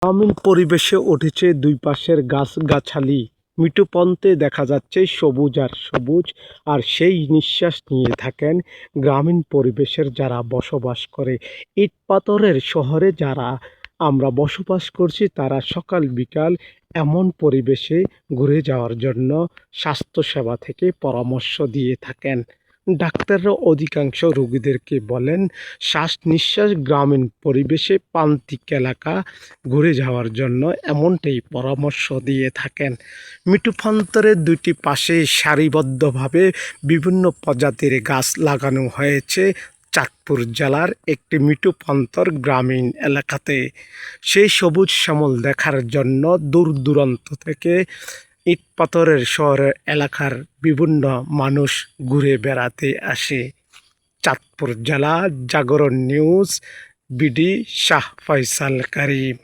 গ্রামীণ পরিবেশে উঠেছে দুই পাশের গাছগাছালি, মুঠোপন্থে দেখা যাচ্ছে সবুজ আর সবুজ। আর সেই নিঃশ্বাস নিয়ে থাকেন গ্রামীণ পরিবেশের যারা বসবাস করে। ইট পাথরের শহরে যারা আমরা বসবাস করছি তারা সকাল বিকাল এমন পরিবেশে ঘুরে যাওয়ার জন্য স্বাস্থ্যসেবা থেকে পরামর্শ দিয়ে থাকেন। ডাক্তাররা অধিকাংশ রোগীদেরকে বলেন শ্বাস নিঃশ্বাস গ্রামীণ পরিবেশে প্রান্তিক এলাকা ঘুরে যাওয়ার জন্য এমনটাই পরামর্শ দিয়ে থাকেন। মুঠোপন্থরের দুটি পাশে সারিবদ্ধভাবে বিভিন্ন প্রজাতির গাছ লাগানো হয়েছে চাঁদপুর জেলার একটি মুঠোপন্থর গ্রামীণ এলাকাতে। সেই সবুজ শ্যামল দেখার জন্য দূর দূরান্ত থেকে ইট পাথরের শহরের এলাকার বিভিন্ন মানুষ ঘুরে বেড়াতে আসে। চাঁদপুর জেলা, জাগরণ নিউজ, বিডি শাহ ফয়সাল কারীম।